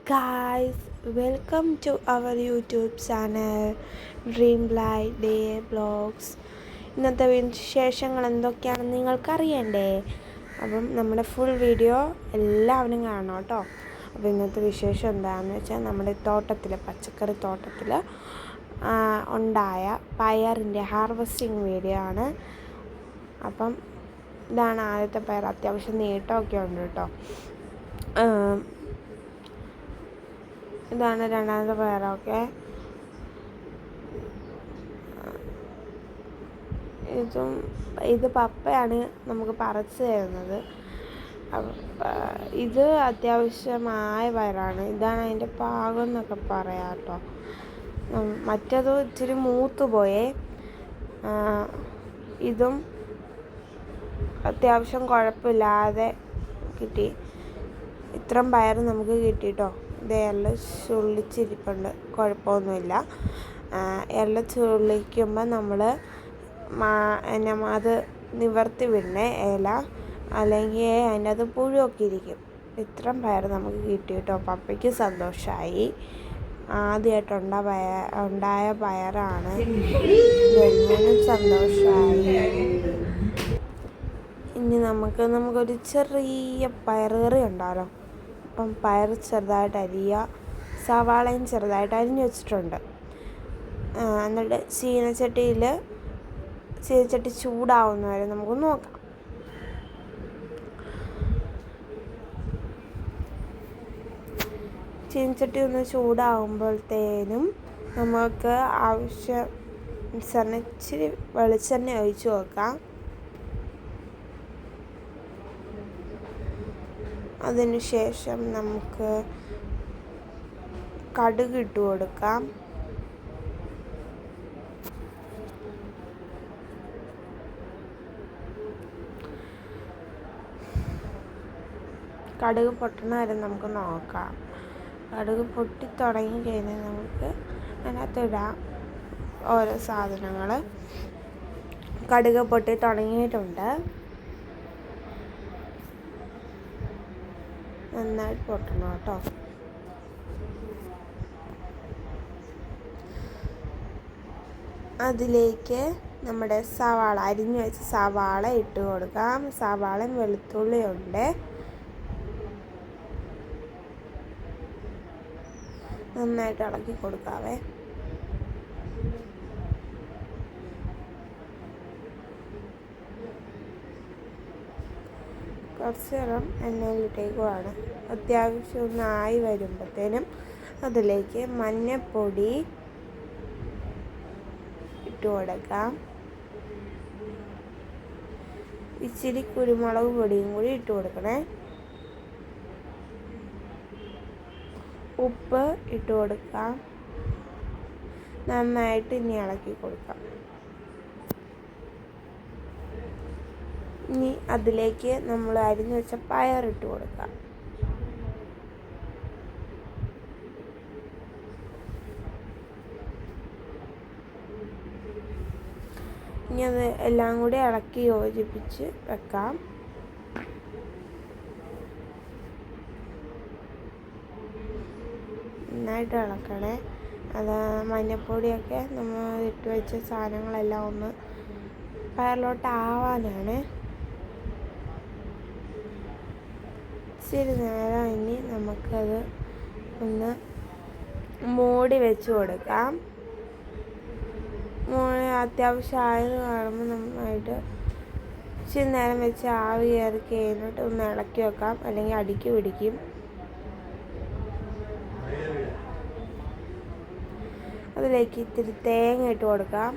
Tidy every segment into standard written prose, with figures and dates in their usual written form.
guys, welcome to our YouTube channel Dream Light Day Vlogs. ഇന്നത്തെ വിശേഷങ്ങൾ എന്തൊക്കെയാണെന്ന് നിങ്ങൾക്കറിയണ്ടേ? അപ്പം നമ്മുടെ ഫുൾ വീഡിയോ എല്ലാവരും കാണണം കേട്ടോ. അപ്പോൾ ഇന്നത്തെ വിശേഷം എന്താണെന്ന് വെച്ചാൽ നമ്മുടെ തോട്ടത്തിൽ, പച്ചക്കറി തോട്ടത്തിൽ ഉണ്ടായ പയറിൻ്റെ ഹാർവെസ്റ്റിംഗ് വീഡിയോ ആണ്. അപ്പം ഇതാണ് ആദ്യത്തെ പയർ. അത്യാവശ്യം നീട്ടമൊക്കെ ഉണ്ട് കേട്ടോ. ഇതാണ് രണ്ടാമത്തെ പയറൊക്കെ. ഇത് പപ്പയാണ് നമുക്ക് പറിച്ച് തരുന്നത്. ഇത് അത്യാവശ്യമായ പയറാണ്. ഇതാണ് അതിൻ്റെ പാകം എന്നൊക്കെ പറയാം കേട്ടോ. മറ്റേത് ഇച്ചിരി മൂത്ത് പോയേ. ഇതും അത്യാവശ്യം കുഴപ്പമില്ലാതെ കിട്ടി. ഇത്രയും പയർ നമുക്ക് കിട്ടി കേട്ടോ. ഇത് എല്ലാം ചുള്ളിച്ചിരിപ്പുണ്ട്, കുഴപ്പമൊന്നുമില്ല. എല്ലാം ചുള്ളിക്കുമ്പോൾ നമ്മൾ അത് നിവർത്തി വിടണേ ഇല, അല്ലെങ്കിൽ അതിൻ്റെ അത് പുഴുവൊക്കെ ഇരിക്കും. ഇത്രയും പയർ നമുക്ക് കിട്ടി കേട്ടോ. പപ്പയ്ക്ക് സന്തോഷമായി. ആദ്യമായിട്ട് ഉണ്ടായ പയറാണ്. ജന്മനും സന്തോഷമായി. ഇനി നമുക്കൊരു ചെറിയ പയറുകറി ഉണ്ടാവല്ലോ. അപ്പം പയർ ചെറുതായിട്ട് അരിയുക, സവാളയും ചെറുതായിട്ട് അരിഞ്ഞ് വെച്ചിട്ടുണ്ട്. എന്നിട്ട് ചീനച്ചട്ടി ചൂടാവുന്ന വരെ നമുക്ക് നോക്കാം. ചീനച്ചട്ടി ഒന്ന് ചൂടാവുമ്പോഴത്തേനും നമുക്ക് ആവശ്യം ഇച്ചിരി വെളിച്ചെണ്ണ ഒഴിച്ച് വെക്കാം. അതിനുശേഷം നമുക്ക് കടുക് ഇട്ട് കൊടുക്കാം. കടുക് പൊട്ടണ വരെ നമുക്ക് നോക്കാം. കടുക് പൊട്ടി തുടങ്ങി കഴിഞ്ഞാൽ നമുക്ക് അതിനകത്തിടാം ഓരോ സാധനങ്ങൾ. കടുക് പൊട്ടി തുടങ്ങിയിട്ടുണ്ട്. നന്നായിട്ട് പൊട്ടണം കേട്ടോ. അതിലേക്ക് നമ്മുടെ സവാള, അരിഞ്ഞു വെച്ച സവാള ഇട്ട് കൊടുക്കാം. സവാളയും വെളുത്തുള്ളിയും ഉണ്ട്. നന്നായിട്ട് ഇളക്കി കൊടുക്കാവേ. കുറച്ച് നേരം എണ്ണയിലിട്ടേക്കുവാണ്. അത്യാവശ്യം ഒന്നായി വരുമ്പോഴത്തേനും അതിലേക്ക് മഞ്ഞൾപ്പൊടി ഇട്ട് കൊടുക്കാം. ഇച്ചിരി കുരുമുളക് പൊടിയും കൂടി ഇട്ട് കൊടുക്കണേ. ഉപ്പ് ഇട്ട് കൊടുക്കാം. നന്നായിട്ട് ഇനി ഇളക്കി കൊടുക്കാം. ഇനി അതിലേക്ക് നമ്മൾ അരിഞ്ഞു വെച്ച പയറിട്ട് കൊടുക്കാം. ഇനി അത് എല്ലാം കൂടി ഇളക്കി യോജിപ്പിച്ച് വെക്കാം. നന്നായിട്ട് ഇളക്കണേ. അത് മഞ്ഞൾപ്പൊടിയൊക്കെ നമ്മൾ ഇട്ട് വെച്ച സാധനങ്ങളെല്ലാം ഒന്ന് പയറിലോട്ട് ആവാനാണ്. ഇച്ചിരി നേരം ഇനി നമുക്കത് ഒന്ന് മൂടി വെച്ച് കൊടുക്കാം. അത്യാവശ്യം ആയത് കാണുമ്പോൾ നന്നായിട്ട് ഇച്ചിരി നേരം വെച്ച് ആവി കയറി കഴിഞ്ഞിട്ട് ഒന്ന് ഇളക്കി വെക്കാം, അല്ലെങ്കിൽ അടിക്ക് പിടിക്കും. അതിലേക്ക് ഇത്തിരി തേങ്ങ ഇട്ട് കൊടുക്കാം.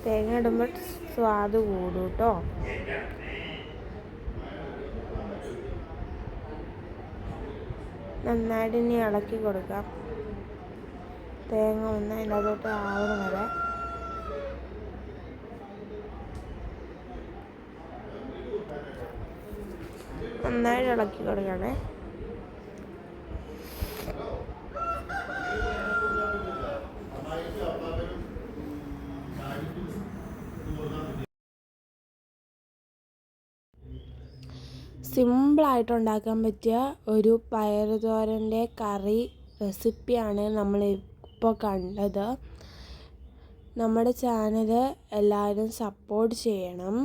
തേങ്ങ ഇടുമ്പോൾ സ്വാദ് കൂടും കേട്ടോ. നന്നായിട്ട് ഇനി ഇളക്കി കൊടുക്കാം. തേങ്ങ ഒന്ന് അതിൻ്റെ അകത്തോട്ട് ആവണം വരെ. നന്നായിട്ട് ഇളക്കി കൊടുക്കണേ. സിമ്പിളായിട്ട് ഉണ്ടാക്കാൻ പറ്റിയ ഒരു പയറുതോരൻ്റെ കറി റെസിപ്പിയാണ് നമ്മളിപ്പോൾ കണ്ടത്. നമ്മുടെ ചാനൽ എല്ലാവരും സപ്പോർട്ട് ചെയ്യണം,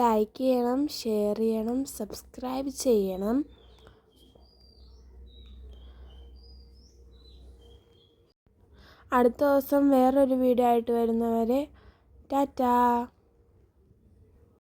ലൈക്ക് ചെയ്യണം, ഷെയർ ചെയ്യണം, സബ്സ്ക്രൈബ് ചെയ്യണം. അടുത്ത ദിവസം വേറൊരു വീഡിയോ ആയിട്ട് വരുന്നവരെ ടാറ്റാ.